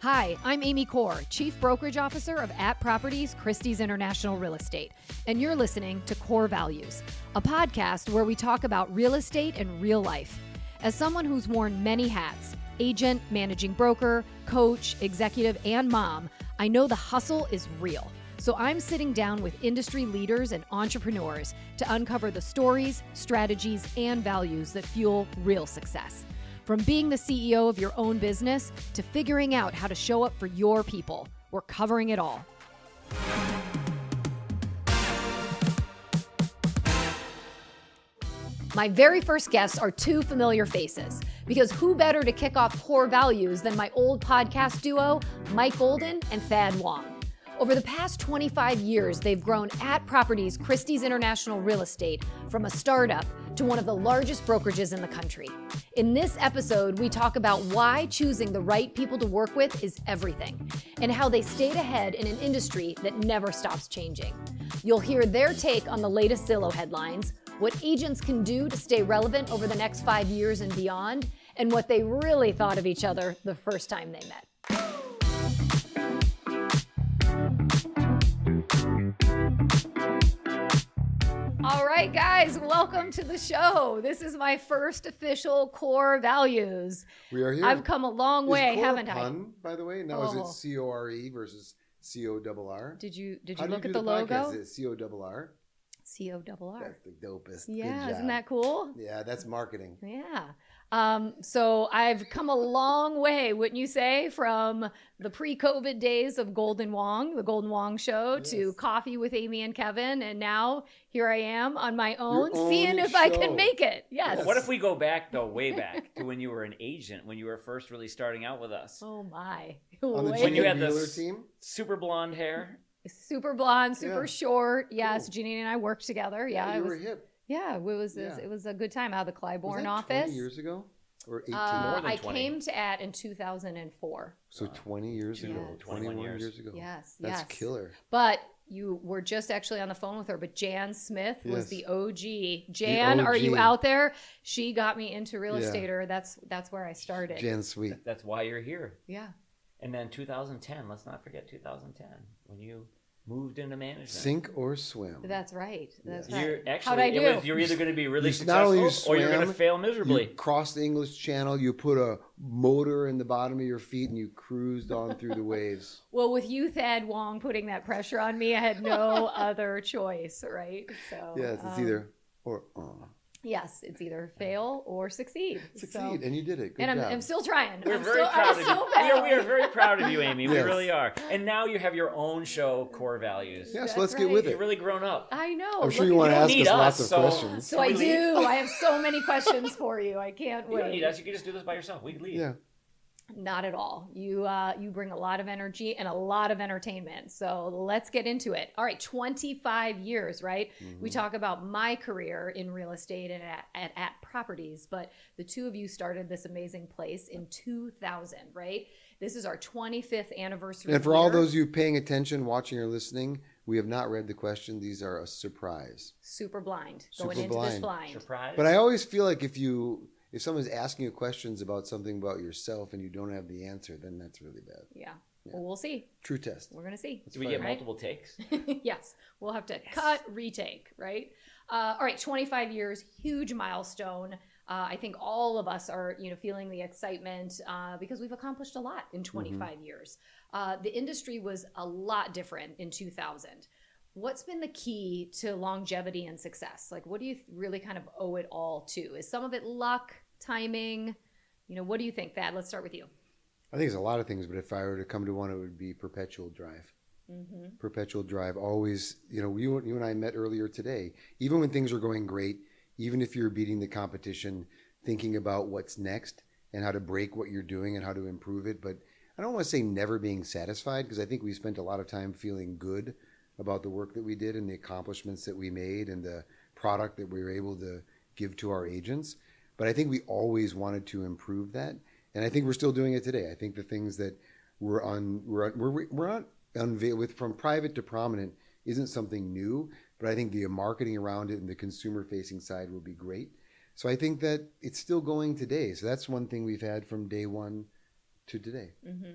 Hi, I'm Amy Corr, Chief Brokerage Officer of @Properties Christie's International Real Estate, and you're listening to Corr Values, a podcast where we talk about real estate and real life. As someone who's worn many hats, agent, managing broker, coach, executive, and mom, I know the hustle is real. So I'm sitting down with industry leaders and entrepreneurs to uncover the stories, strategies, and values that fuel real success. From being the CEO of your own business to figuring out how to show up for your people, we're covering it all. My very first guests are two familiar faces, because who better to kick off Corr Values than my old podcast duo, Mike Golden and Thad Wong. Over the past 25 years, they've grown @Properties Christie's International Real Estate from a startup to one of the largest brokerages in the country. In this episode, we talk about why choosing the right people to work with is everything, and how they stayed ahead in an industry that never stops changing. You'll hear their take on the latest Zillow headlines, what agents can do to stay relevant over the next 5 years and beyond, and what they really thought of each other the first time they met. All right, guys, welcome to the show. This is my first official Corr Values. We are here. I've come a long way, haven't I? Pun, by the way? Now is it C-O-R-E versus C-O-R-R? Did you How look do at you the do logo? podcast? Is it C-O-R-R? C-O-R-R. That's the dopest. Yeah, Good job. isn't that cool? Yeah, that's marketing. Yeah. So I've come a long way, wouldn't you say, from the pre-COVID days of Golden Wong, the Golden Wong Show, to Yes. Coffee with Amy and Kevin. And now here I am on my own, Your seeing own if I show. can make it. Yes. Well, what if we go back, though, way back to when you were an agent, when you were first really starting out with us? Oh, my. On the Wait. When you Janine had the Wheeler team? super blonde hair. Super blonde, super Yeah. short. Yes, Cool. Janine and I worked together. Yeah, you it were was. hip. Yeah, Yeah. it was a good time out of the Was Clybourne that office. 20 years ago? Or 18? More than I 20. came to in 2004. So 20 years ago. Yeah. 21 years. years ago. Yes, That's yes. killer. But you were just actually on the phone with her. But Jan Smith was Yes. the OG. Jan, are you OG. out there? She got me into real Yeah. estater. That's where I started. Jan Sweet. That's why you're here. Yeah. And then 2010, let's not forget 2010, when you moved into management. Sink or swim. That's right. That's Yes. right. You're actually, How'd I do? you're either going to be really You- not only successful you or you're going to swam, fail miserably. You crossed the English Channel, you put a motor in the bottom of your feet, and you cruised on through the waves. Well, with you, Thad Wong, putting that pressure on me, I had no other choice, right? So Yes, it's either or. Yes, it's either fail or succeed. Succeed, So, and you did it. Good and job. I'm still trying. We're I'm very still, proud I'm of still you. We are very proud of you, Amy. We Yes. really are. And now you have your own show, Corr Values. Yes, That's let's get right. with You've it. really grown up. I know. I'm sure Look you want at to don't ask need us lots us, of so- questions. So I Can we do. I have so many questions for you. I can't You don't need wait. us. You can just do this by yourself. We can leave. Yeah. Not at all. You bring a lot of energy and a lot of entertainment. So let's get into it. All right, 25 years, right? We talk about my career in real estate and at properties, but the two of you started this amazing place in 2000, right? This is our 25th anniversary. And for all year. those of you paying attention, watching, or listening, we have not read the question. These are a surprise. Super blind, Super going into this blind. blind. Surprise. But I always feel like if someone's asking you questions about something about yourself and you don't have the answer, then that's really bad. Yeah. Well, we'll see. True test. We're going to see. Do we get Right? multiple takes? Yes, we'll have to cut, retake, right? All right, 25 years, huge milestone. I think all of us are, feeling the excitement because we've accomplished a lot in 25 years. The industry was a lot different in 2000. What's been the key to longevity and success? Like, what do you really kind of owe it all to? Is some of it luck, timing? What do you think, Thad? Let's start with you. I think it's a lot of things, but if I were to come to one, it would be perpetual drive. Perpetual drive. Always, you and I met earlier today. Even when things are going great, even if you're beating the competition, thinking about what's next and how to break what you're doing and how to improve it. But I don't want to say never being satisfied, because I think we spent a lot of time feeling good about the work that we did and the accomplishments that we made and the product that we were able to give to our agents. But I think we always wanted to improve that. And I think we're still doing it today. I think the things that we're on unveil with from private to prominent isn't something new, but I think the marketing around it and the consumer facing side will be great. So I think that it's still going today. So that's one thing we've had from day one to today.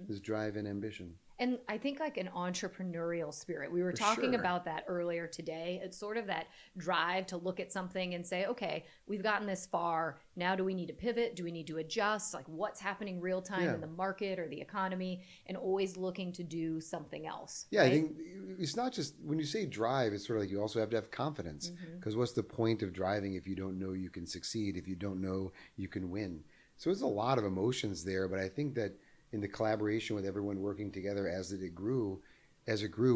This drive and ambition. And I think like an entrepreneurial spirit. We were For talking sure. about that earlier today. It's sort of that drive to look at something and say, okay, we've gotten this far. Now do we need to pivot? Do we need to adjust? Like what's happening real time in the market or the economy, and always looking to do something else. Yeah, right? I think it's not just when you say drive, it's sort of like you also have to have confidence. Because what's the point of driving if you don't know you can succeed, if you don't know you can win? So there's a lot of emotions there, but I think that in the collaboration with everyone working together as it grew,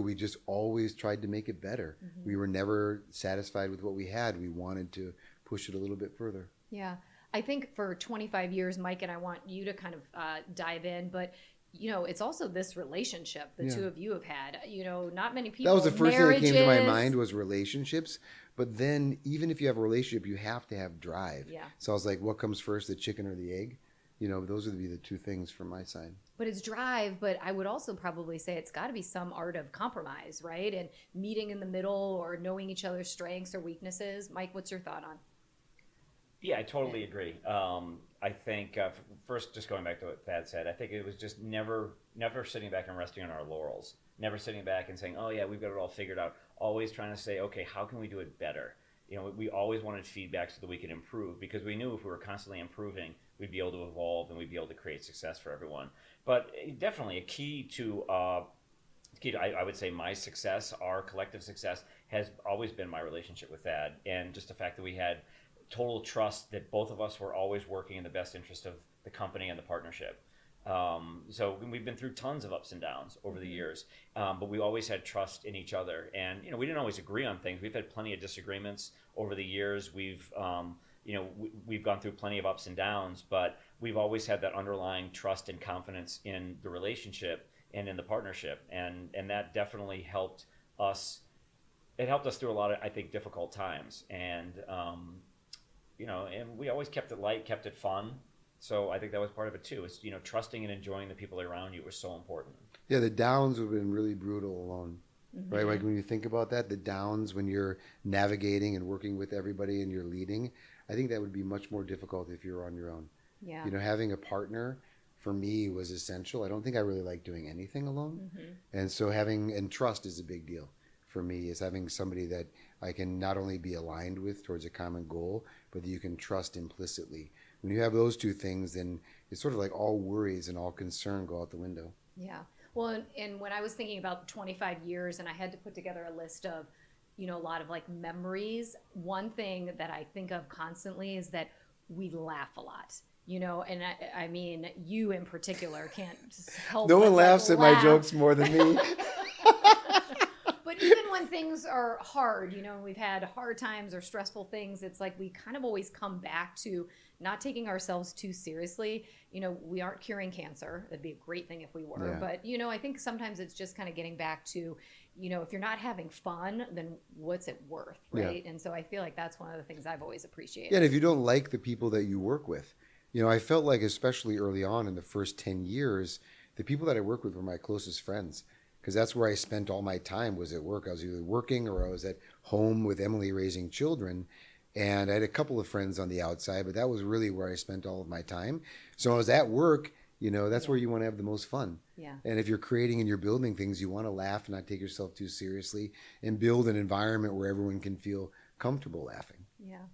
we just always tried to make it better. We were never satisfied with what we had. We wanted to push it a little bit further. Yeah. I think for 25 years, Mike, and I want you to kind of dive in, but it's also this relationship the two of you have had. Not many people. That was the first thing that came to my marriages. mind was relationships. But then even if you have a relationship, you have to have drive. Yeah. So I was like, what comes first, the chicken or the egg? Those would be the two things from my side. But it's drive, but I would also probably say it's got to be some art of compromise, right? And meeting in the middle or knowing each other's strengths or weaknesses. Mike, what's your thought on? Yeah, I totally agree. I think first, just going back to what Thad said, I think it was just never sitting back and resting on our laurels. Never sitting back and saying, "Oh yeah, we've got it all figured out." Always trying to say, "Okay, how can we do it better?" We always wanted feedback so that we could improve, because we knew if we were constantly improving, we'd be able to evolve and we'd be able to create success for everyone. But definitely a key to I would say my success, our collective success, has always been my relationship with Thad, and just the fact that we had total trust that both of us were always working in the best interest of the company and the partnership. So we've been through tons of ups and downs over the years, but we always had trust in each other. And we didn't always agree on things. We've had plenty of disagreements over the years. We've we've gone through plenty of ups and downs, but we've always had that underlying trust and confidence in the relationship and in the partnership, and that definitely helped us. It helped us through a lot of, I think, difficult times, and and we always kept it light, kept it fun. So I think that was part of it too. It's trusting and enjoying the people around you was so important. Yeah, the downs have been really brutal alone, right? Like when you think about that, the downs when you're navigating and working with everybody and you're leading, I think that would be much more difficult if you're on your own. Yeah. Having a partner for me was essential. I don't think I really like doing anything alone, and so and trust is a big deal for me. Is having somebody that I can not only be aligned with towards a common goal, but that you can trust implicitly. When you have those two things, then it's sort of like all worries and all concern go out the window. Yeah. Well, and when I was thinking about 25 years and I had to put together a list of, a lot of like memories, one thing that I think of constantly is that we laugh a lot, and I mean, you in particular can't help. No one but, laughs at laugh. my jokes more than me. But even when things are hard, we've had hard times or stressful things, it's like we kind of always come back to not taking ourselves too seriously. We aren't curing cancer. That'd be a great thing if we were. Yeah. But, I think sometimes it's just kind of getting back to, if you're not having fun, then what's it worth, right? Yeah. And so I feel like that's one of the things I've always appreciated. Yeah, and if you don't like the people that you work with, I felt like especially early on in the first 10 years, the people that I worked with were my closest friends. Because that's where I spent all my time was at work. I was either working or I was at home with Emily raising children. And I had a couple of friends on the outside, but that was really where I spent all of my time. So I was at work, that's where you want to have the most fun. Yeah. And if you're creating and you're building things, you want to laugh, not take yourself too seriously, and build an environment where everyone can feel comfortable laughing. Yeah.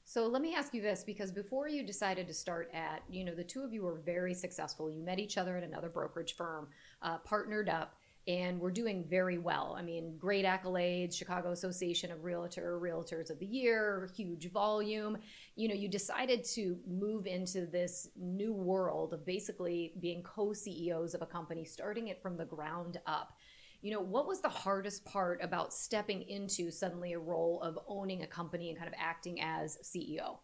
So let me ask you this, because before you decided to start at, the two of you were very successful. You met each other at another brokerage firm, partnered up, and we're doing very well. I mean, great accolades, Chicago Association of Realtors of the Year, huge volume. You decided to move into this new world of basically being co-CEOs of a company, starting it from the ground up. What was the hardest part about stepping into suddenly a role of owning a company and kind of acting as CEO?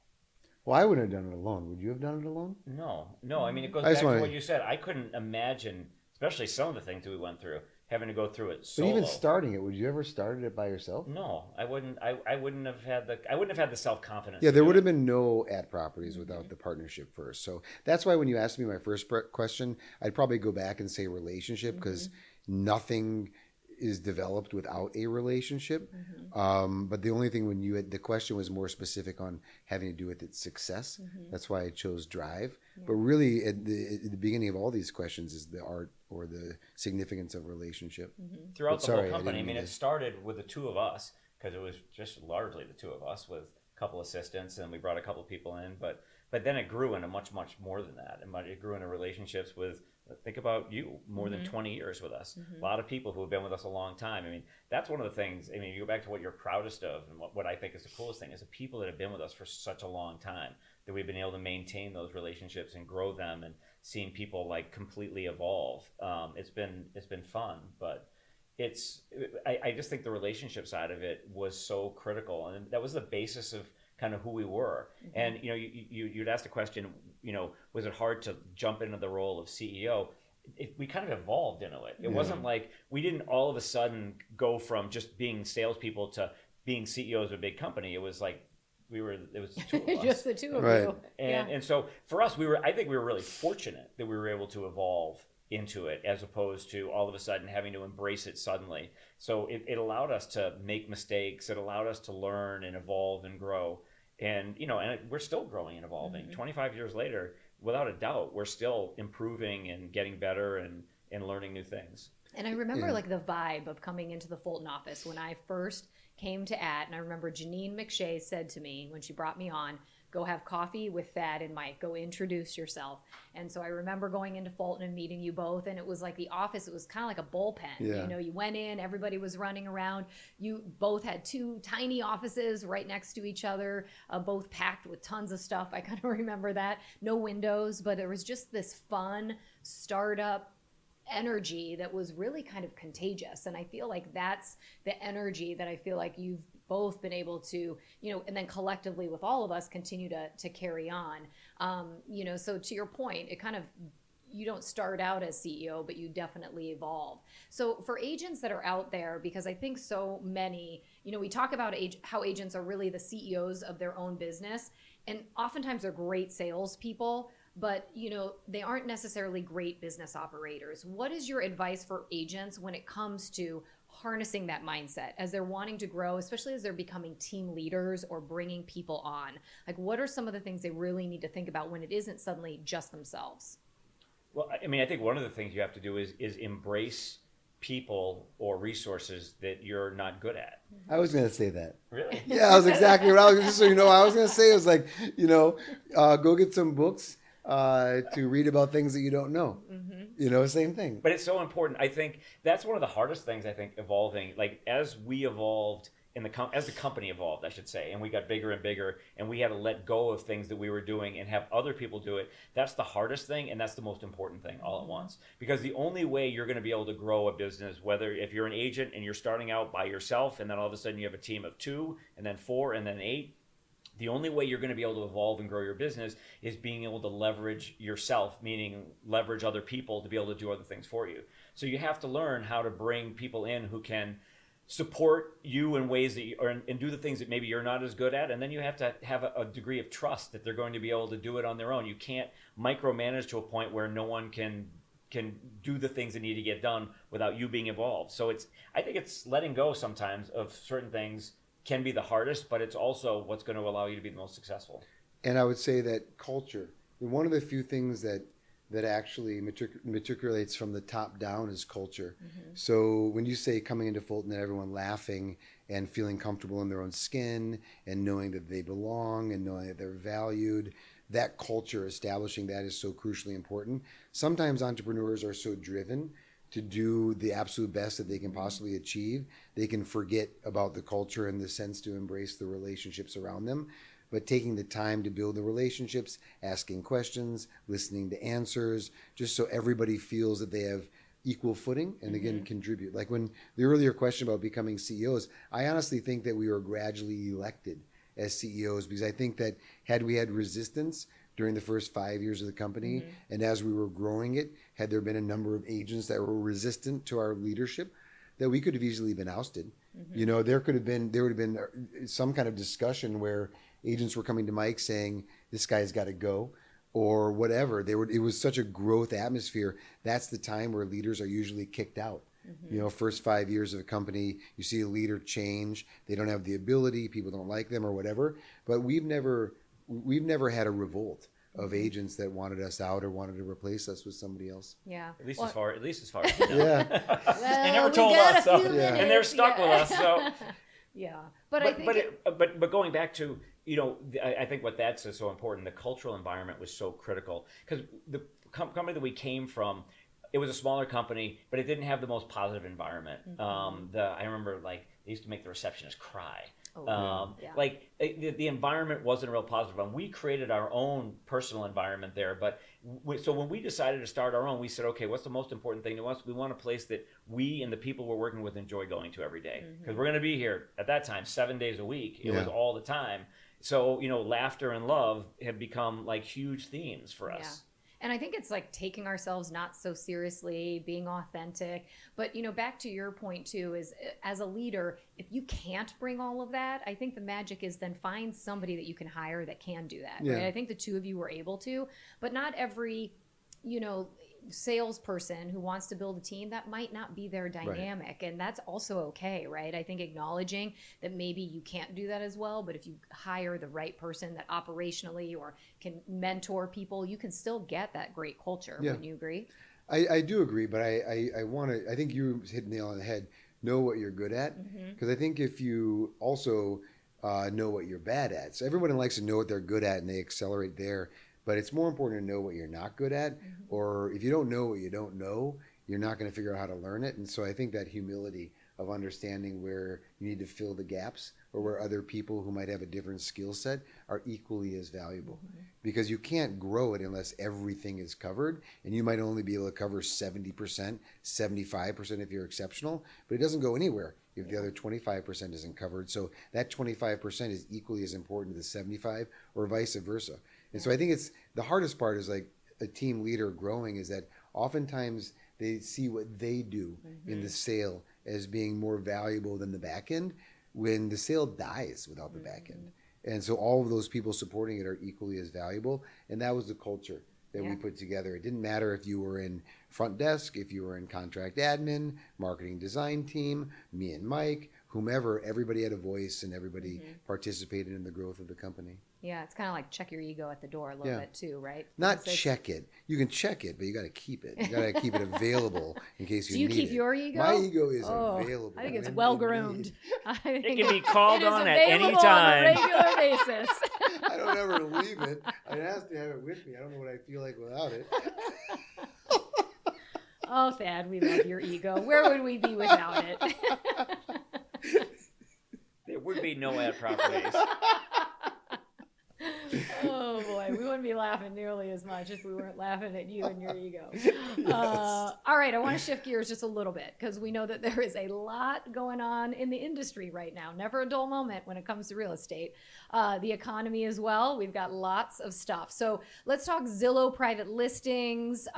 Well, I wouldn't have done it alone. Would you have done it alone? No. I mean, it goes back to what you said. I couldn't imagine, especially some of the things that we went through, having to go through it solo. But even starting it, would you ever started it by yourself? No, I wouldn't. I wouldn't have had the self-confidence. Yeah, there would have been no at properties without the partnership first. So that's why when you asked me my first question, I'd probably go back and say relationship, because nothing is developed without a relationship. But the only thing the question was more specific on having to do with its success. That's why I chose drive. But really at the beginning of all these questions is the art or the significance of relationship. Throughout the whole company, I mean, it started with the two of us because it was just largely the two of us with a couple assistants, and we brought a couple people in, but then it grew into much more than that. And it grew into relationships with, think about you, more than 20 years with us. A lot of people who have been with us a long time. I mean, that's one of the things, I mean, you go back to what you're proudest of, and what I think is the coolest thing is the people that have been with us for such a long time, that we've been able to maintain those relationships and grow them, and seeing people like completely evolve. It's been fun, but I just think the relationship side of it was so critical, and that was the basis of kind of who we were. And you'd asked a question, was it hard to jump into the role of CEO? We kind of evolved into it. It wasn't like we didn't all of a sudden go from just being salespeople to being CEOs of a big company. It was like it was the two of us. Just the two of Right. you. And so for us, I think we were really fortunate that we were able to evolve into it, as opposed to all of a sudden having to embrace it suddenly. So it allowed us to make mistakes. It allowed us to learn and evolve and grow. And, and we're still growing and evolving. 25 years later, without a doubt, we're still improving and getting better and learning new things. And I remember like the vibe of coming into the Fulton office when I first came to AT, and I remember Janine McShay said to me when she brought me on, go have coffee with Thad and Mike, go introduce yourself. And so I remember going into Fulton and meeting you both, and it was like the office, it was kind of like a bullpen. Yeah. You went in, everybody was running around. You both had two tiny offices right next to each other, both packed with tons of stuff. I kind of remember that. No windows, but there was just this fun startup energy that was really kind of contagious. And I feel like that's the energy that I feel like you've both been able to, and then collectively with all of us continue to carry on. So to your point, it kind of, you don't start out as CEO, but you definitely evolve. So for agents that are out there, because I think so many, we talk about how agents are really the CEOs of their own business, and oftentimes they're great salespeople, but they aren't necessarily great business operators. What is your advice for agents when it comes to harnessing that mindset as they're wanting to grow, especially as they're becoming team leaders or bringing people on? Like, what are some of the things they really need to think about when it isn't suddenly just themselves? Well, I mean, I think one of the things you have to do is embrace people or resources that you're not good at. I was going to say that. Really? Yeah, that was exactly what I was just so I was going to say, it was like, go get some books to read about things that you don't know. Same thing. But it's so important. I think that's one of the hardest things, evolving, like as we evolved as the company evolved, I should say, and we got bigger and bigger, and we had to let go of things that we were doing and have other people do it. That's the hardest thing, and that's the most important thing all at once. Because the only way you're going to be able to grow a business, whether if you're an agent and you're starting out by yourself, and then all of a sudden you have a team of 2, and then 4, and then 8, the only way you're going to be able to evolve and grow your business is being able to leverage yourself, meaning leverage other people to be able to do other things for you. So you have to learn how to bring people in who can support you in ways that and do the things that maybe you're not as good at, and then you have to have a degree of trust that they're going to be able to do it on their own. You can't micromanage to a point where no one can do the things that need to get done without you being involved. So I think it's letting go sometimes of certain things can be the hardest, but it's also what's going to allow you to be the most successful. And I would say that culture, one of the few things that actually matriculates from the top down is culture. So when you say coming into Fulton and everyone laughing and feeling comfortable in their own skin and knowing that they belong and knowing that they're valued, that culture, establishing that is so crucially important. Sometimes entrepreneurs are so driven to do the absolute best that they can possibly achieve, they can forget about the culture in the sense to embrace the relationships around them. But taking the time to build the relationships, asking questions, listening to answers, just so everybody feels that they have equal footing and again contribute. Like when the earlier question about becoming CEOs, I honestly think that we were gradually elected as CEOs, because I think that had we had resistance during the first 5 years of the company, and as we were growing it, had there been a number of agents that were resistant to our leadership, that we could have easily been ousted. There would have been some kind of discussion where agents were coming to Mike saying, this guy's got to go, or whatever. It was such a growth atmosphere. That's the time where leaders are usually kicked out. You know, first 5 years of a company, you see a leader change. They don't have the ability. People don't like them or whatever. But we've never had a revolt of agents that wanted us out or wanted to replace us with somebody else. Yeah. At least as far as you know. Yeah. Well, They never we told got us, a few so, minutes, and they're stuck with us. So, yeah. But I think but going back to, you know, I think what that's so important. The cultural environment was so critical because the company that we came from, it was a smaller company, but it didn't have the most positive environment. I remember like they used to make the receptionist cry. Like the environment wasn't a real positive one. We created our own personal environment there, but so when we decided to start our own, we said, okay, what's the most important thing to us? We want a place that we and the people we're working with enjoy going to every day, because we're going to be here at that time 7 days a week. It was all the time. So, you know, laughter and love have become like huge themes for us. And I think it's like taking ourselves not so seriously, being authentic. But, you know, back to your point too, is as a leader, if you can't bring all of that, I think the magic is then find somebody that you can hire that can do that. Right? I think the two of you were able to, but not every, you know, salesperson who wants to build a team, that might not be their dynamic. And that's also okay, right? I think acknowledging that maybe you can't do that as well, but if you hire the right person that operationally or can mentor people, you can still get that great culture. Wouldn't you agree? I do agree, but I think you hit the nail on the head. Know what you're good at, because I think if you also know what you're bad at, so everyone likes to know what they're good at and they accelerate there. But it's more important to know what you're not good at, or if you don't know what you don't know, you're not going to figure out how to learn it. And so I think that humility of understanding where you need to fill the gaps or where other people who might have a different skill set are equally as valuable. Because you can't grow it unless everything is covered, and you might only be able to cover 70%, 75% if you're exceptional, but it doesn't go anywhere if the other 25% isn't covered. So that 25% is equally as important to the 75 or vice versa. And so I think it's the hardest part is like a team leader growing is that oftentimes they see what they do in the sale as being more valuable than the back end when the sale dies without the back end. And so all of those people supporting it are equally as valuable. And that was the culture that we put together. It didn't matter if you were in front desk, if you were in contract admin, marketing design team, me and Mike, whomever, everybody had a voice and everybody participated in the growth of the company. Yeah, it's kind of like check your ego at the door a little bit too, right? Not check it. You can check it, but you got to keep it. You got to keep it available in case you need it. Do you keep your ego? My ego is available. I think it's well groomed. It can be called on at any time. On a regular basis. I don't ever leave it. I have to have it with me. I don't know what I feel like without it. Oh, Thad, we love your ego. Where would we be without it? There would be no ad properties. Oh boy, we wouldn't be laughing nearly as much if we weren't laughing at you and your ego. All right, I want to shift gears just a little bit because we know that there is a lot going on in the industry right now. Never a dull moment when it comes to real estate. The economy as well. We've got lots of stuff. So let's talk Zillow private listings,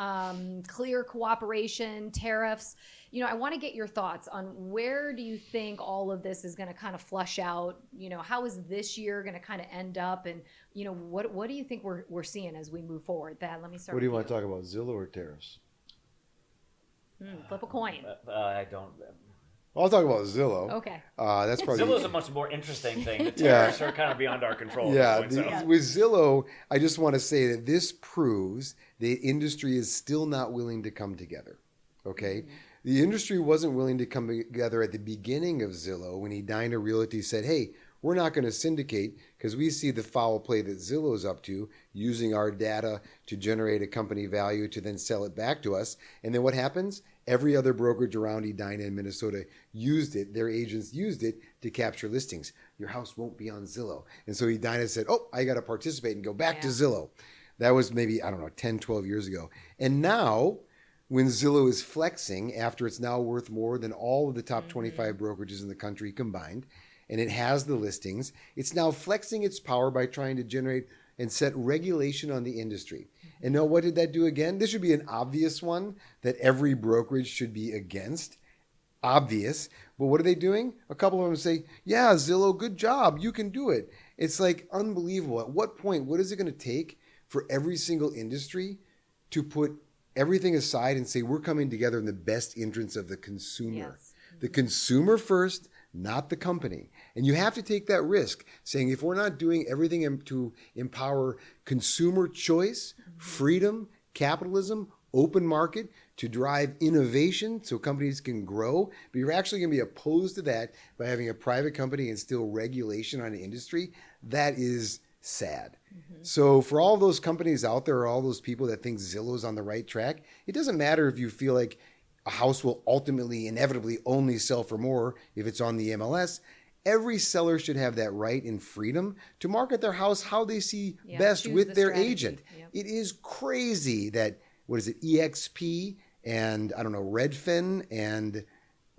clear cooperation, tariffs. You know, I want to get your thoughts on where do you think all of this is going to kind of flush out? You know, how is this year going to kind of end up? And, you know, what do you think we're seeing as we move forward? Thad, let me start. What do you want to talk about, Zillow or tariffs? Flip a coin. I don't. I'll talk about Zillow. Okay. That's probably Zillow's a much more interesting thing. The tariffs are kind of beyond our control. With Zillow, I just want to say that this proves the industry is still not willing to come together. Okay. The industry wasn't willing to come together at the beginning of Zillow when Edina Realty said, hey, we're not going to syndicate because we see the foul play that Zillow's up to, using our data to generate a company value to then sell it back to us. And then what happens? Every other brokerage around Edina in Minnesota used it. Their agents used it to capture listings. Your house won't be on Zillow. And so Edina said, oh, I got to participate and go back to Zillow. That was maybe, 10, 12 years ago. And now, when Zillow is flexing after it's now worth more than all of the top 25 brokerages in the country combined, and it has the listings, it's now flexing its power by trying to generate and set regulation on the industry. And now what did that do again? This should be an obvious one that every brokerage should be against. Obvious. But what are they doing? A couple of them say, yeah, Zillow, good job. You can do it. It's like unbelievable. At what point, what is it going to take for every single industry to put everything aside and say we're coming together in the best interest of the consumer. Yes. The consumer first, not the company. And you have to take that risk, saying if we're not doing everything to empower consumer choice, freedom, capitalism, open market, to drive innovation so companies can grow, but you're actually going to be opposed to that by having a private company and still regulation on an industry, that is sad. So for all those companies out there, all those people that think Zillow's on the right track, it doesn't matter if you feel like a house will ultimately, inevitably only sell for more if it's on the MLS. Every seller should have that right and freedom to market their house how they see best choose with the their strategy. agent. Yep. It is crazy that, what is it, EXP and I don't know, Redfin and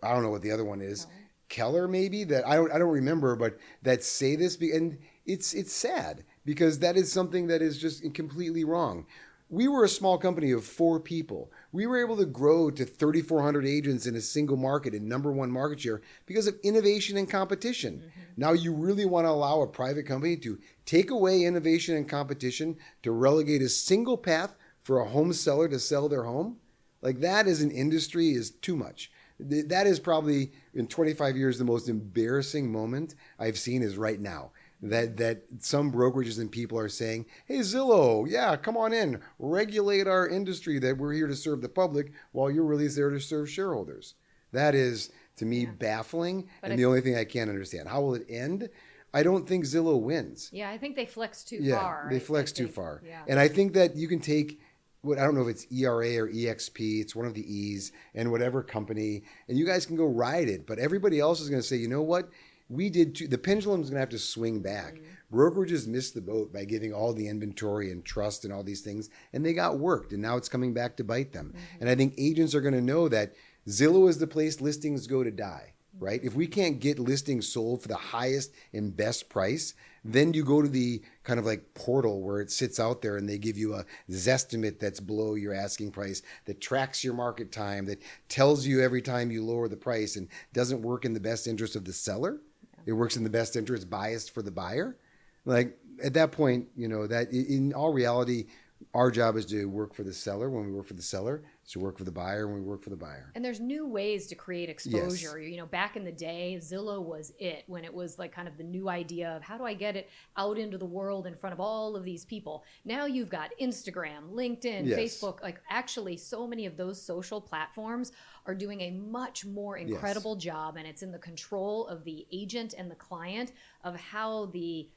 I don't know what the other one is, Keller maybe, that I don't remember, but that say this, and it's sad because that is something that is just completely wrong. We were a small company of 4 people. We were able to grow to 3,400 agents in a single market and #1 market share because of innovation and competition. Now you really want to allow a private company to take away innovation and competition to relegate a single path for a home seller to sell their home? Like, that as an industry is too much. That is probably in 25 years the most embarrassing moment I've seen is right now. That some brokerages and people are saying, hey, Zillow, yeah, come on in, regulate our industry, that we're here to serve the public while you're really there to serve shareholders. That is, to me, baffling, and the only thing I can't understand. How will it end? I don't think Zillow wins. Yeah, I think they flex too far. They flex too far. Yeah. And I think that you can take what, I don't know if it's ERA or EXP, it's one of the E's, and whatever company, and you guys can go ride it. But everybody else is going to say, you know what? We did too. The pendulum's going to have to swing back. Brokerages missed the boat by giving all the inventory and trust and all these things, and they got worked, and now it's coming back to bite them. And I think agents are going to know that Zillow is the place listings go to die, right? If we can't get listings sold for the highest and best price, then you go to the kind of like portal where it sits out there and they give you a Zestimate that's below your asking price, that tracks your market time, that tells you every time you lower the price and doesn't work in the best interest of the seller. It works in the best interest, biased for the buyer. Like, at that point, you know, that in all reality, our job is to work for the seller when we work for the seller, is to work for the buyer when we work for the buyer. And there's new ways to create exposure. You know, back in the day, Zillow was it, when it was like kind of the new idea of how do I get it out into the world in front of all of these people. Now you've got Instagram, LinkedIn, Facebook, like actually so many of those social platforms are doing a much more incredible job, and it's in the control of the agent and the client of how the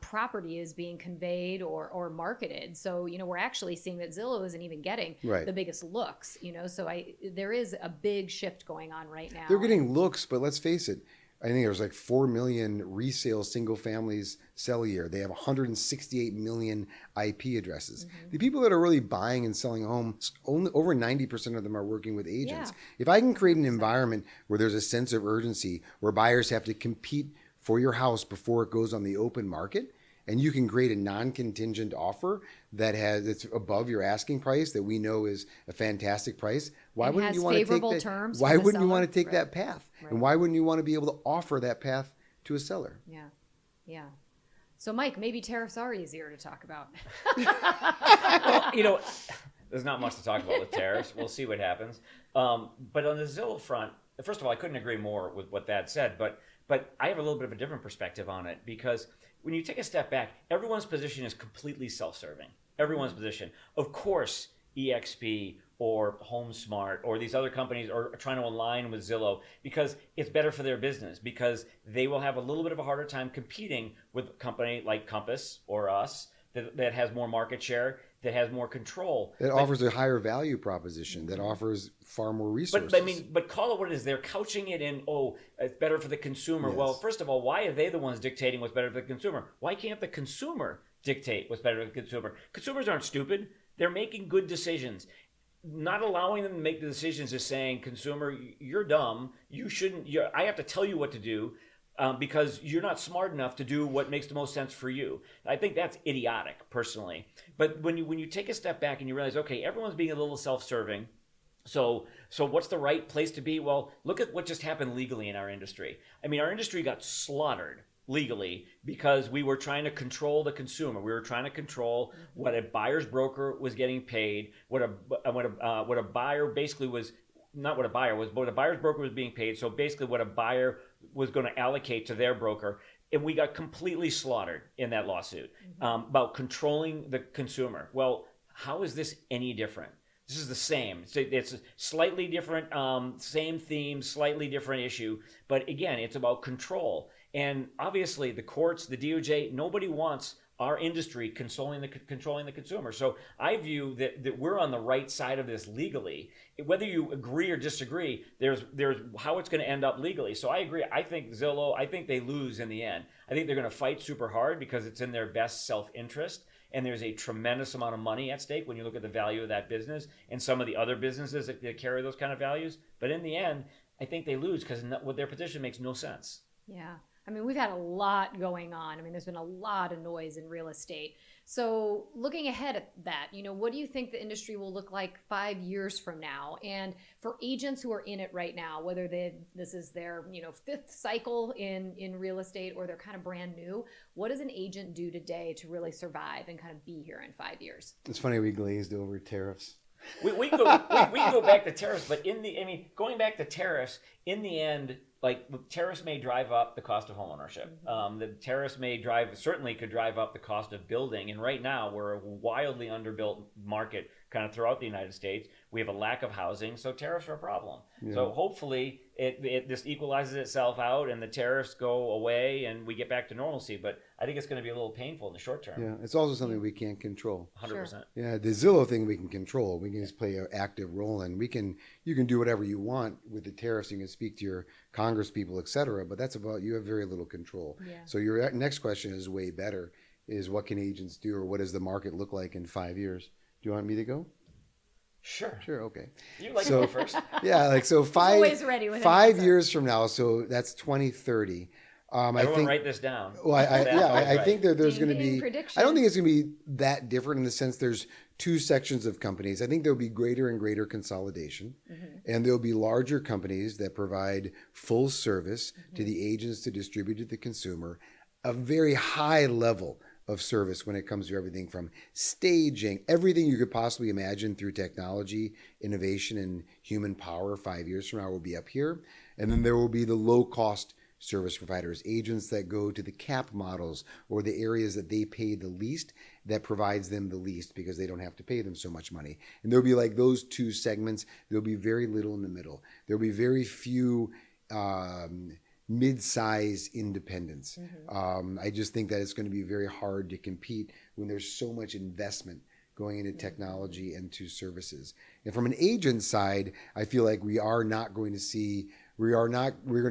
property is being conveyed or marketed. So, you know, we're actually seeing that Zillow isn't even getting the biggest looks, you know, so there is a big shift going on right now. They're getting looks, but let's face it, I think there's like 4 million resale single families sell a year. They have 168 million IP addresses. The people that are really buying and selling homes, only over 90% of them are working with agents. If I can create an environment where there's a sense of urgency, where buyers have to compete for your house before it goes on the open market, and you can create a non-contingent offer that's above your asking price that we know is a fantastic price, why wouldn't you want to take that? Why wouldn't you want to take that path? And why wouldn't you want to be able to offer that path to a seller? Yeah. So, Mike, maybe tariffs are easier to talk about. Well, you know, there's not much to talk about with tariffs. We'll see what happens. But on the Zillow front, first of all, I couldn't agree more with what Thad said, but I have a little bit of a different perspective on it, because when you take a step back, everyone's position is completely self-serving. Everyone's position. Of course, EXP or HomeSmart or these other companies are trying to align with Zillow because it's better for their business, because they will have a little bit of a harder time competing with a company like Compass or us that has more market share, that has more control. That offers a higher value proposition, that offers far more resources. But call it what it is. They're couching it in, it's better for the consumer. Yes. Well, first of all, why are they the ones dictating what's better for the consumer? Why can't the consumer dictate what's better for the consumer? Consumers aren't stupid. They're making good decisions. Not allowing them to make the decisions is saying, consumer, you're dumb. You shouldn't. I have to tell you what to do. Because you're not smart enough to do what makes the most sense for you. I think that's idiotic, personally. But when you take a step back and you realize, okay, everyone's being a little self-serving, so what's the right place to be? Well, look at what just happened legally in our industry. I mean, our industry got slaughtered legally because we were trying to control the consumer. We were trying to control what a buyer's broker was getting paid, what a buyer basically was, not what a buyer was, but what a buyer's broker was being paid. So basically what a buyer was going to allocate to their broker. And we got completely slaughtered in that lawsuit about controlling the consumer. Well, how is this any different? This is the same. It's a slightly different, same theme, slightly different issue. But again, it's about control. And obviously the courts, the DOJ, nobody wants our industry controlling the consumer. So I view that we're on the right side of this legally. Whether you agree or disagree, there's how it's going to end up legally. So I agree. I think Zillow, I think they lose in the end. I think they're going to fight super hard because it's in their best self-interest. And there's a tremendous amount of money at stake when you look at the value of that business and some of the other businesses that carry those kind of values. But in the end, I think they lose because what their position makes no sense. Yeah. I mean, we've had a lot going on. I mean, there's been a lot of noise in real estate. So looking ahead at that, what do you think the industry will look like 5 years from now? And for agents who are in it right now, whether this is their, fifth cycle in real estate or they're kind of brand new, what does an agent do today to really survive and kind of be here in 5 years? It's funny we glazed over tariffs. We can go back to tariffs, but going back to tariffs, in the end, like tariffs may drive up the cost of homeownership. The tariffs certainly could drive up the cost of building. And right now we're a wildly underbuilt market kind of throughout the United States. We have a lack of housing, so tariffs are a problem. Yeah. So hopefully it this equalizes itself out and the tariffs go away and we get back to normalcy. But I think it's going to be a little painful in the short term. Yeah, it's also something we can't control. 100%. Yeah, the Zillow thing we can control. We can just play an active role in. You can do whatever you want with the tariffs. You can speak to your Congress people, et cetera, but that's about, you have very little control. Yeah. So your next question is way better, is what can agents do or what does the market look like in 5 years? Do you want me to go? Sure. Okay. You like to go first. Yeah, always ready with 5 years from now, so that's 2030. Everyone write this down. Well, I think there's going to be, prediction. I don't think it's going to be that different in the sense there's two sections of companies. I think there'll be greater and greater consolidation, and there'll be larger companies that provide full service to the agents to distribute to the consumer, a very high level of service when it comes to everything from staging, everything you could possibly imagine through technology, innovation, and human power 5 years from now will be up here. And then there will be the low-cost service providers, agents that go to the cap models or the areas that they pay the least, that provides them the least because they don't have to pay them so much money. And there'll be like those two segments. There'll be very little in the middle. There'll be very few mid-size independents. I just think that it's going to be very hard to compete when there's so much investment going into technology and to services. And from an agent side, I feel like we're going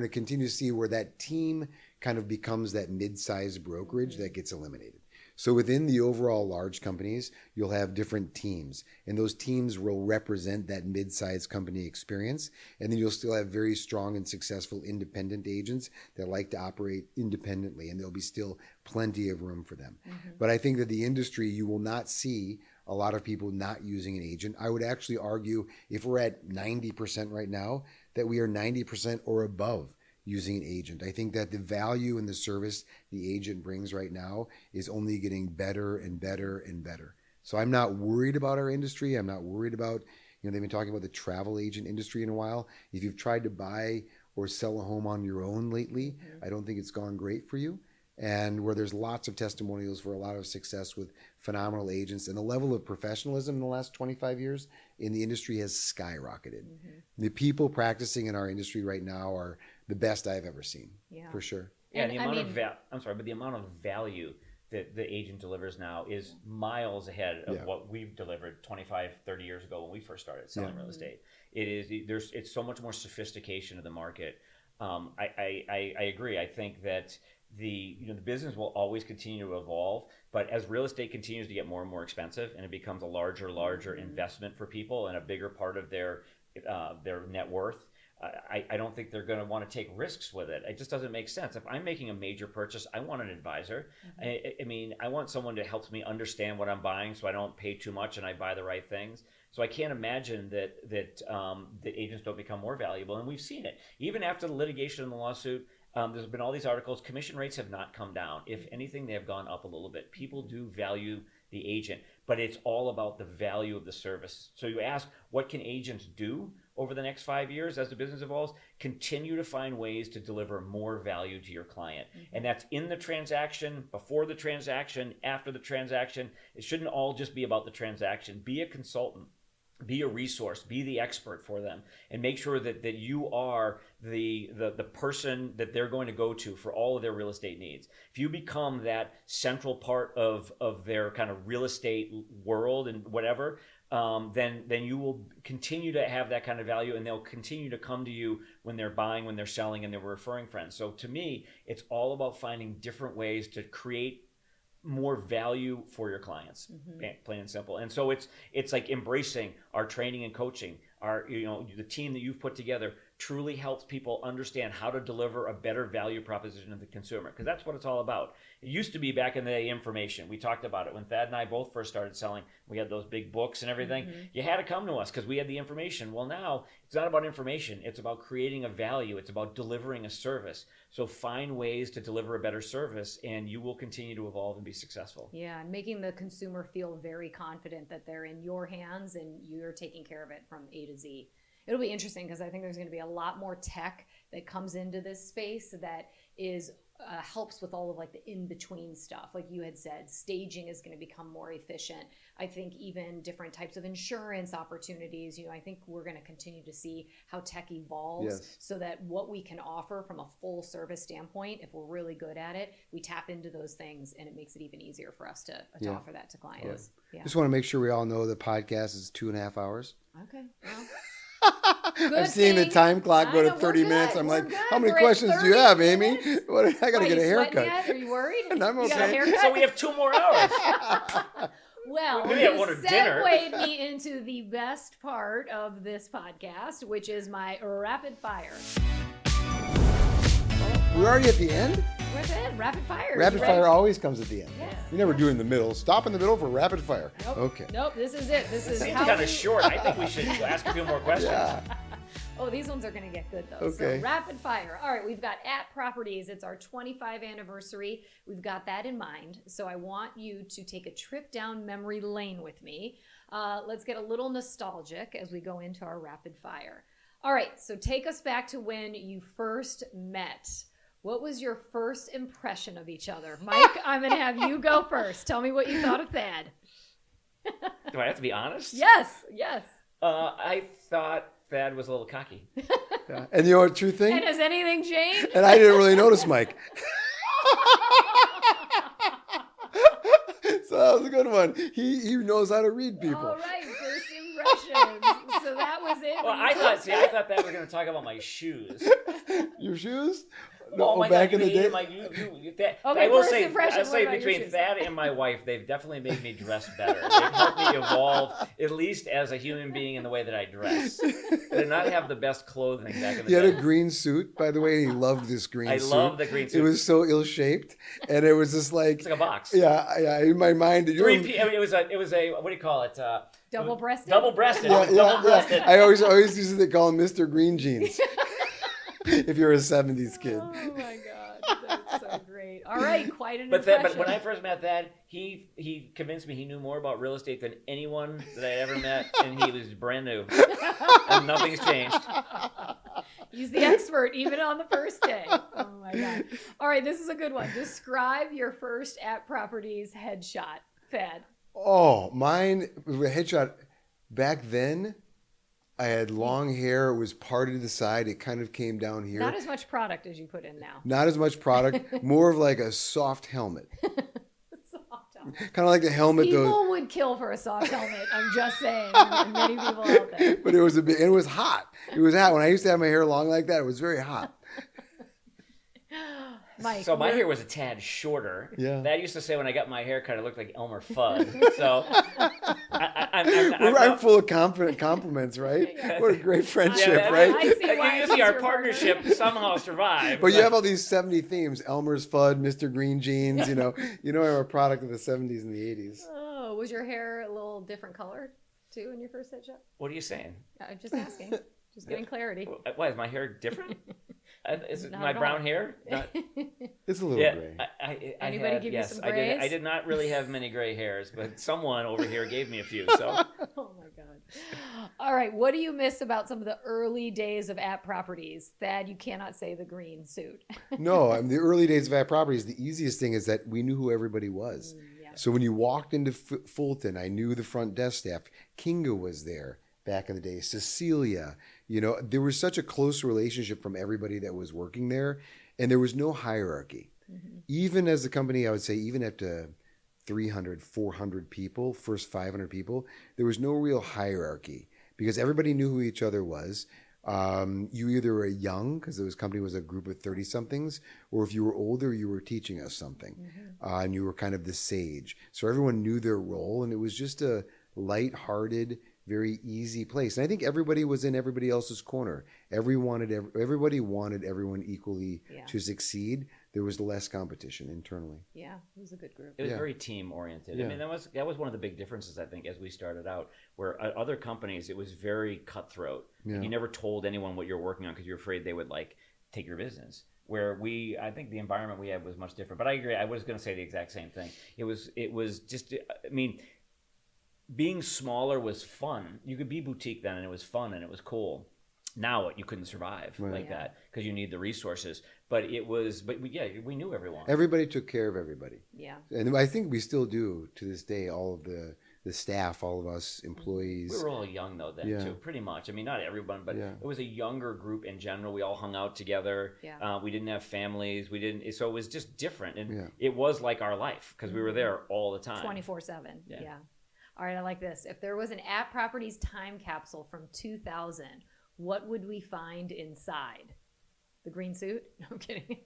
to continue to see where that team kind of becomes that mid-sized brokerage that gets eliminated. So within the overall large companies, you'll have different teams, and those teams will represent that mid-sized company experience. And then you'll still have very strong and successful independent agents that like to operate independently, and there'll be still plenty of room for them. But I think that the industry, you will not see a lot of people not using an agent. I would actually argue if we're at 90% right now, that we are 90% or above using an agent. I think that the value and the service the agent brings right now is only getting better and better and better. So I'm not worried about our industry. I'm not worried about, they've been talking about the travel agent industry in a while. If you've tried to buy or sell a home on your own lately, I don't think it's gone great for you. And where there's lots of testimonials for a lot of success with phenomenal agents, and the level of professionalism in the last 25 years in the industry has skyrocketed. The people practicing in our industry right now are the best I've ever seen, for sure. Yeah, and the amount of value that the agent delivers now is miles ahead of what we've delivered 25, 30 years ago when we first started selling real estate. It's so much more sophistication of the market. I agree. I think that the business will always continue to evolve, but as real estate continues to get more and more expensive and it becomes a larger investment for people and a bigger part of their net worth, I don't think they're going to want to take risks with it. It just doesn't make sense. If I'm making a major purchase, I want an advisor. I want someone to help me understand what I'm buying so I don't pay too much and I buy the right things. So I can't imagine that agents don't become more valuable. And we've seen it. Even after the litigation and the lawsuit, There's been all these articles. Commission rates have not come down. If anything, they have gone up a little bit. People do value the agent, but it's all about the value of the service. So you ask, what can agents do over the next 5 years as the business evolves? Continue to find ways to deliver more value to your client. And that's in the transaction, before the transaction, after the transaction. It shouldn't all just be about the transaction. Be a consultant. Be a resource, be the expert for them, and make sure that you are the person that they're going to go to for all of their real estate needs. If you become that central part of their kind of real estate world and whatever, then you will continue to have that kind of value, and they'll continue to come to you when they're buying, when they're selling, and they're referring friends. So to me, it's all about finding different ways to create more value for your clients, plain and simple. And so it's like embracing our training and coaching. Our, the team that you've put together truly helps people understand how to deliver a better value proposition to the consumer, because that's what it's all about. It used to be back in the day information. We talked about it when Thad and I both first started selling. We had those big books and everything. You had to come to us because we had the information. Well, now it's not about information. It's about creating a value. It's about delivering a service. So find ways to deliver a better service, and you will continue to evolve and be successful. Yeah, and making the consumer feel very confident that they're in your hands and you're taking care of it from A to Z. It'll be interesting because I think there's going to be a lot more tech that comes into this space that is helps with all of like the in-between stuff. Like you had said, staging is going to become more efficient. I think even different types of insurance opportunities, I think we're going to continue to see how tech evolves so that what we can offer from a full service standpoint, if we're really good at it, we tap into those things and it makes it even easier for us to offer that to clients. Yeah. Just want to make sure we all know the podcast is 2.5 hours. Okay. Well. I'm seeing the time clock go to 30 minutes. I'm like, how many questions do you have, Amy? I got to get a haircut. Yet? Are you worried? And I'm you got a okay. haircut? So we have 2 more hours. Well, Maybe you I ordered dinner. segued me into the best part of this podcast, which is my rapid fire. We're already at the end? We're at the end. Rapid fire. Rapid fire always comes at the end. Yeah. You never do it in the middle. Stop in the middle for rapid fire. Nope. Okay. Nope, this is it. This is Seems how kind we... of short. I think we should ask a few more questions. Yeah. Oh, these ones are going to get good, though. Okay. So rapid fire. All right, we've got at properties. It's our 25 anniversary. We've got that in mind. So I want you to take a trip down memory lane with me. Let's get a little nostalgic as we go into our rapid fire. All right, so take us back to when you first met. What was your first impression of each other? Mike, I'm going to have you go first. Tell me what you thought of Thad. Do I have to be honest? Yes. I thought Thad was a little cocky. Yeah. And you know what, true thing? And has anything changed? And I didn't really notice Mike. So that was a good one. He knows how to read people. All right, first impressions. So that was it. Well, I thought Thad was going to talk about my shoes. Your shoes? Oh my back God, in the day. Okay, I will first say, impression, I'll say what about your between shoes? Thad and my wife, they've definitely made me dress better. They've helped me evolve, at least as a human being, in the way that I dress. I did not have the best clothing back in the He had day. a green suit, by the way, and he loved this green suit. I love the green suit. It was so ill-shaped, and it was just like... It's like a box. Yeah, in my mind... It was a what do you call it? Double-breasted? Double-breasted. Yeah, Double-breasted. I always used to call him Mr. Green Jeans. If you're a 70s kid. Oh my God, that's so great. All right, quite an But impression. when I first met Thad, he convinced me he knew more about real estate than anyone that I ever met, and he was brand new, and nothing's changed. He's the expert, even on the first day. Oh my God. All right, this is a good one. Describe your first at properties headshot, Thad. Oh, mine was a headshot. Back then, I had long hair. It was parted to the side. It kind of came down here. Not as much product as you put in now. Not as much product. More of like a soft helmet. Soft helmet. Kind of like the helmet. People would kill for a soft helmet. I'm just saying. And many people out there. But it was and it was hot. It was hot. When I used to have my hair long like that, it was very hot. Mike, So my hair was a tad shorter. Yeah. Thad used to say when I got my hair cut, it looked like Elmer Fudd. So I'm full of compliments, right? Yeah. What a great friendship, Yeah, right? I see why you see our your partnership somehow survived. But you have all these 70 themes: Elmer's Fudd, Mr. Green Jeans. You know, I'm a product of the 70s and the 80s. Oh, was your hair a little different color too in your first headshot? What are you saying? I'm just asking. Just getting clarity. Why is my hair different? Is it Not my at brown all. hair? Not, It's a little yeah. gray. Anybody give you yes, some I did. I grays? did not really have many gray hairs, but someone over here gave me a few. So Oh my God. All right. What do you miss about some of the early days of app properties? Thad, you cannot say the green suit. No, I mean, the early days of ad properties, the easiest thing is that we knew who everybody was. Yeah. So when you walked into Fulton, I knew the front desk staff. Kinga was there back in the day. Cecilia, there was such a close relationship from everybody that was working there, and there was no hierarchy. Even as a company, I would say, even up to 300, 400 people, first 500 people, there was no real hierarchy because everybody knew who each other was. You either were young, because this company was a group of 30-somethings, or if you were older, you were teaching us something. And you were kind of the sage. So everyone knew their role, and it was just a light-hearted, very easy place. And I think everybody was in everybody else's corner. Everybody wanted everyone equally to succeed. There was less competition internally. Yeah, it was a good group. it was very team oriented. Yeah. I mean, that was one of the big differences, I think, as we started out. Where other companies, it was very cutthroat. Yeah. You never told anyone what you're working on because you're afraid they would take your business. Where I think the environment we had was much different. But I agree. I was going to say the exact same thing. It was just. I mean, being smaller was fun. You could be boutique then, and it was fun and it was cool. Now you couldn't survive like that because you need the resources. But we knew everyone. Everybody took care of everybody. Yeah. And I think we still do to this day, all of the staff, all of us employees. We were all young though then too, pretty much. I mean, not everyone, but it was a younger group in general. We all hung out together. Yeah. We didn't have families. So it was just different, and it was like our life because we were there all the time, 24/7. Yeah. All right, I like this. If there was an app properties time capsule from 2000, what would we find inside? The green suit? No, I'm kidding.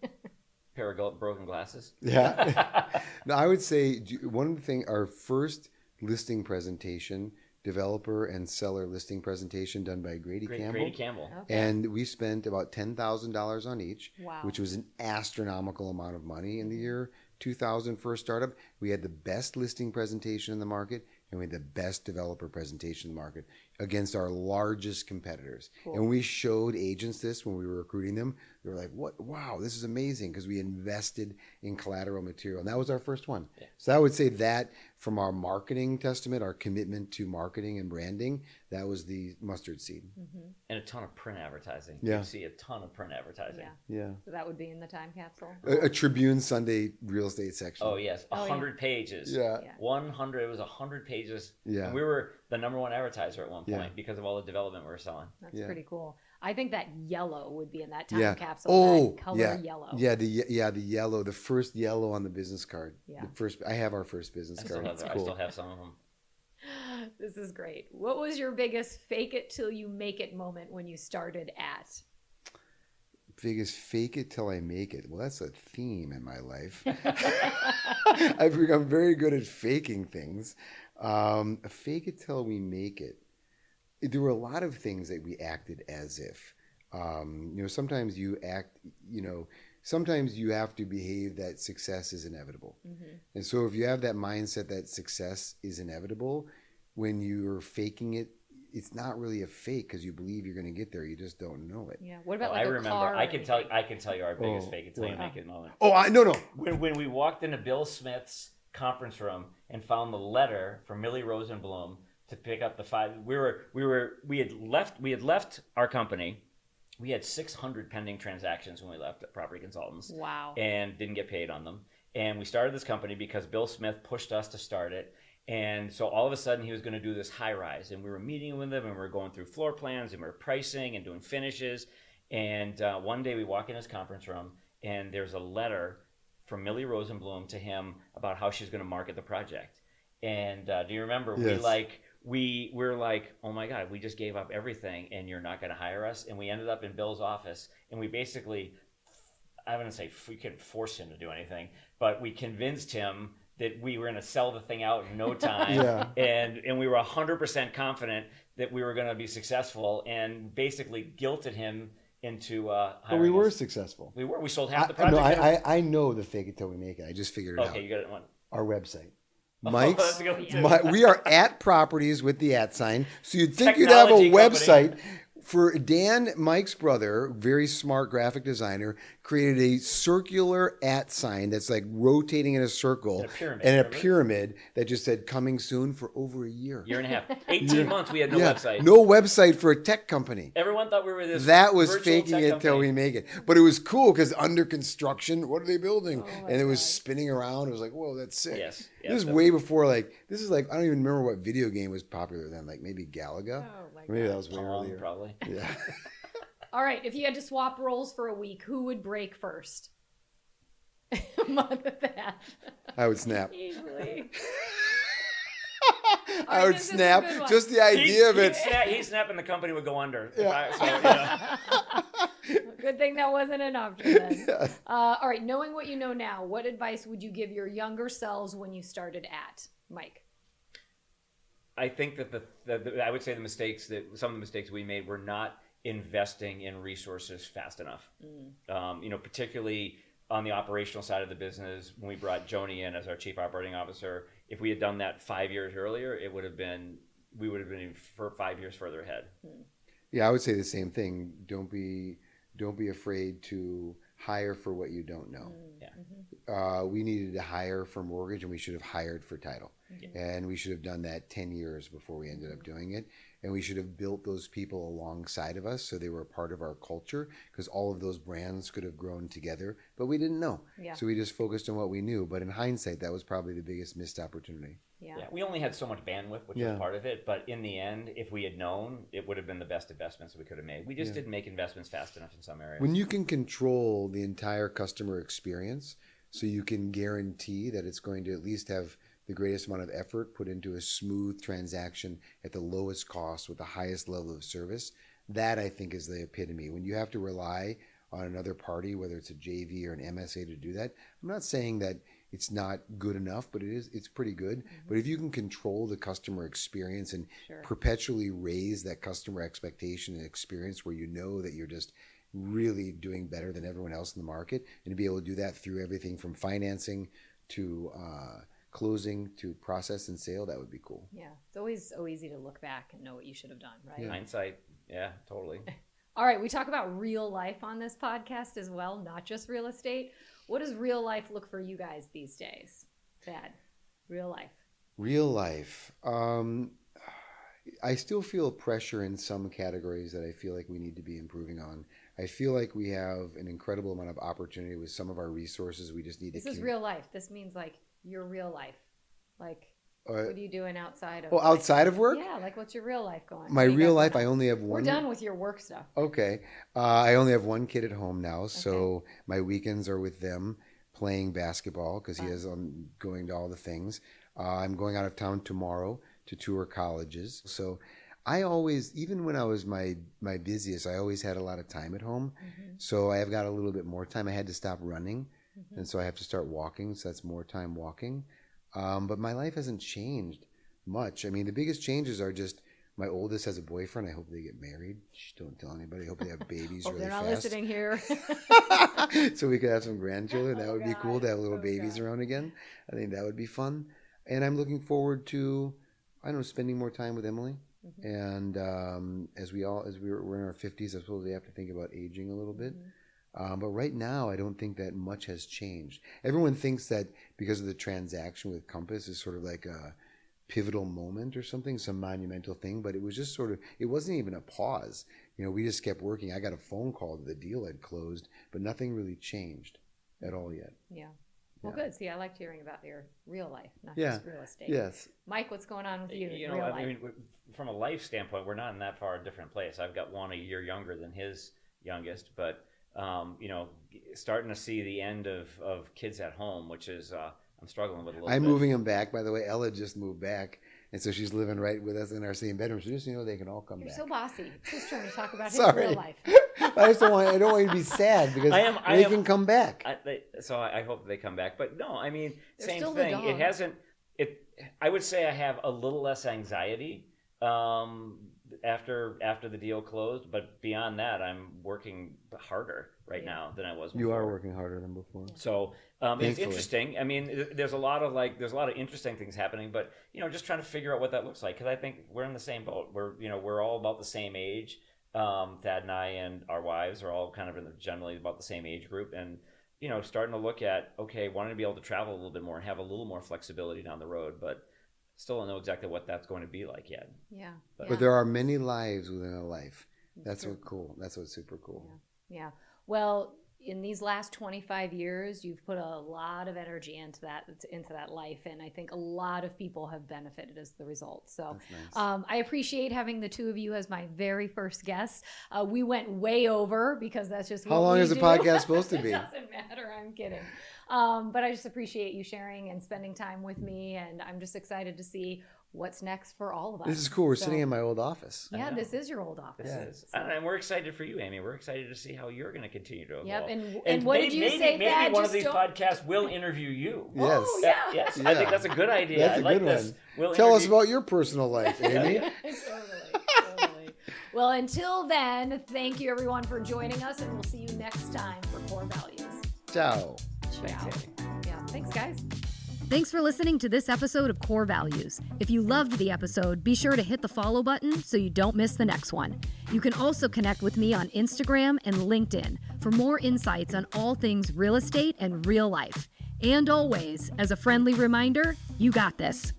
Pair of broken glasses. Yeah. No, I would say one thing, our first listing presentation, developer and seller listing presentation done by Grady Campbell. Grady Campbell. Okay. And we spent about $10,000 on each, Wow. which was an astronomical amount of money in the year 2000 for a startup. We had the best listing presentation in the market, and we had the best developer presentation in the market against our largest competitors. Cool. And we showed agents this when we were recruiting them. They were like, "What? Wow, this is amazing," because we invested in collateral material. And that was our first one. Yeah. So I would say that from our marketing testament, our commitment to marketing and branding, that was the mustard seed. And a ton of print advertising. Yeah. You see a ton of print advertising. Yeah. So that would be in the time capsule. A Tribune Sunday real estate section. Oh yes, 100 pages. Yeah. 100. It was 100 pages. Yeah. And we were the number one advertiser at one point Yeah. because of all the development we were selling. That's pretty cool. I think that yellow would be in that time capsule. Oh, that color yeah. yellow. Yeah, the yellow, the first yellow on the business card. Yeah. I have our first business card. I still have some of them. This is great. What was your biggest fake it till you make it moment when you started at? Biggest fake it till I make it. Well, that's a theme in my life. I've become very good at faking things. Fake it till we make it. There were a lot of things that we acted as if. Sometimes you act, sometimes you have to behave that success is inevitable. And so if you have that mindset that success is inevitable, when you're faking it, it's not really a fake because you believe you're going to get there. You just don't know it. Yeah. What about I a remember. car? I can tell you our biggest fake it till you make it moment. Oh, no. When we walked into Bill Smith's conference room and found the letter from Millie Rosenblum to pick up the five. We had left our company. We had 600 pending transactions when we left at Property Consultants. Wow. And didn't get paid on them. And we started this company because Bill Smith pushed us to start it. And so all of a sudden he was going to do this high rise, and we were meeting with him, and we were going through floor plans, and we were pricing and doing finishes. And one day we walk in his conference room, and there's a letter from Millie Rosenblum to him about how she's going to market the project. And do you remember? Yes. We're like, oh my God, we just gave up everything, and you're not going to hire us. And we ended up in Bill's office, and we basically, I wouldn't say we couldn't force him to do anything, but we convinced him that we were going to sell the thing out in no time. Yeah. And we were 100% confident that we were going to be successful, and basically guilted him into hiring But we were us. successful. We were. We sold half the project. I know the fake it till we make it. I just figured it out. Okay, you got it. One. Our website. That's a good one, too. We are at properties with the @ sign. So you'd think you'd have a Technology website For Dan, Mike's brother, very smart graphic designer, created a circular @ sign that's like rotating in a circle And a pyramid, and a remember? pyramid that just said coming soon for over a year. Year and a half. 18 months we had no website. No website for a tech company. Everyone thought we were this That was virtual faking tech it till company. we make it. But it was cool because under construction, what are they building? Oh my And it was God. spinning around. It was like, whoa, that's sick. Yes. This is way before, like, this is like, I don't even remember what video game was popular then. Like maybe Galaga? Oh my Maybe that God. was way earlier. Probably. Yeah. All right, if you had to swap roles for a week, who would break first? That. I would snap. Easily. I would this is a snap. good one. Just the idea of it. He'd snap and the company would go under. Yeah. Good thing that wasn't an option then. All right, knowing what you know now, what advice would you give your younger selves when you started at Mike? I think that I would say some of the mistakes we made were not investing in resources fast enough. Particularly on the operational side of the business, when we brought Joni in as our chief operating officer, if we had done that 5 years earlier, we would have been 5 years further ahead. Yeah, I would say the same thing. Don't be afraid to hire for what you don't know. We needed to hire for mortgage, and we should have hired for title. And we should have done that 10 years before we ended up doing it. And we should have built those people alongside of us so they were a part of our culture, because all of those brands could have grown together, but we didn't know. Yeah. So we just focused on what we knew. But in hindsight, that was probably the biggest missed opportunity. Yeah. We only had so much bandwidth, which was part of it. But in the end, if we had known, it would have been the best investments we could have made. We just didn't make investments fast enough in some areas. When you can control the entire customer experience, so you can guarantee that it's going to at least have the greatest amount of effort put into a smooth transaction at the lowest cost with the highest level of service, that I think is the epitome. When you have to rely on another party, whether it's a JV or an MSA, to do that, I'm not saying that it's not good enough, but it's pretty good. But if you can control the customer experience and perpetually raise that customer expectation and experience where you know that you're just really doing better than everyone else in the market, and to be able to do that through everything from financing to closing to process and sale, that would be cool. Yeah, it's always so easy to look back and know what you should have done, right? Hindsight, yeah, totally. All right, we talk about real life on this podcast as well, not just real estate. What does real life look for you guys these days? Thad, real life. Real life. I still feel pressure in some categories that I feel like we need to be improving on. I feel like we have an incredible amount of opportunity with some of our resources. We just need to. This is real life. This means like your real life. Like, what are you doing outside of? Oh, outside of work? Yeah, like what's your real life going? My real life, I only have We're one. done with your work stuff. Okay. I only have one kid at home now, so my weekends are with them playing basketball because he is going to all the things. I'm going out of town tomorrow to tour colleges. So I always, even when I was my busiest, I always had a lot of time at home. So I have got a little bit more time. I had to stop running, and so I have to start walking. So that's more time walking. But my life hasn't changed much. I mean, the biggest changes are just my oldest has a boyfriend. I hope they get married. Shh, don't tell anybody. I hope they have babies really they're not fast. listening here. So we could have some grandchildren. That would be cool to have little Oh, babies God. around again. I think that would be fun. And I'm looking forward to, I don't know, spending more time with Emily. And as we're in our 50s, I suppose we have to think about aging a little bit. But right now, I don't think that much has changed. Everyone thinks that because of the transaction with Compass is sort of like a pivotal moment or something, some monumental thing. But it was just sort of, it wasn't even a pause. You know, we just kept working. I got a phone call that the deal had closed, but nothing really changed at all yet. Yeah. Well, good. See, I liked hearing about your real life, not Yeah. just real estate. Yes. Mike, what's going on with you? You real know, life? I mean, from a life standpoint, we're not in that far a different place. I've got one a year younger than his youngest, but you know, starting to see the end of kids at home, which is I'm struggling with a little bit. I'm moving them back. By the way, Ella just moved back, and so she's living right with us in our same bedroom. So just so you know, they can all come You're back. so bossy. Just trying to talk about his Sorry. real life. I just don't want you to be sad because they can come back. So I hope they come back. But no, I mean, They're same still the thing. dog. It hasn't. I would say I have a little less anxiety after the deal closed, but beyond that, I'm working harder right now than I was before. You are working harder than before. So it's Thankfully. interesting. I mean, there's a lot of interesting things happening, but you know, just trying to figure out what that looks like, because I think we're in the same boat. We're all about the same age. Thad and I and our wives are all kind of generally about the same age group, and starting to look at, okay, wanting to be able to travel a little bit more and have a little more flexibility down the road, but still don't know exactly what that's going to be like yet. Yeah. But there are many lives within a life. That's what's cool. That's what's super cool. Yeah. Well, in these last 25 years, you've put a lot of energy into that life, and I think a lot of people have benefited as the result. So Nice. I appreciate having the two of you as my very first guests. We went way over because that's just what How long we is the do. podcast supposed to be? It doesn't matter. I'm kidding. But I just appreciate you sharing and spending time with me, and I'm just excited to see what's next for all of us. This is cool. We're sitting in my old office. Yeah, this is your old office. This is. And we're excited for you, Amy. We're excited to see how you're going to continue to evolve. Yep. And what did you say, Maybe Thad? one of these podcasts will interview you. Yes. Oh, yeah. Yes. Yeah. I think that's a good idea. That's a I like good this. one. Tell us about your personal life, Amy. Totally. Well, until then, thank you everyone for joining us, and we'll see you next time for Corr Values. Ciao. Thanks, Amy. Yeah, thanks, guys. Thanks for listening to this episode of Corr Values. If you loved the episode, be sure to hit the follow button so you don't miss the next one. You can also connect with me on Instagram and LinkedIn for more insights on all things real estate and real life. And always, as a friendly reminder, you got this.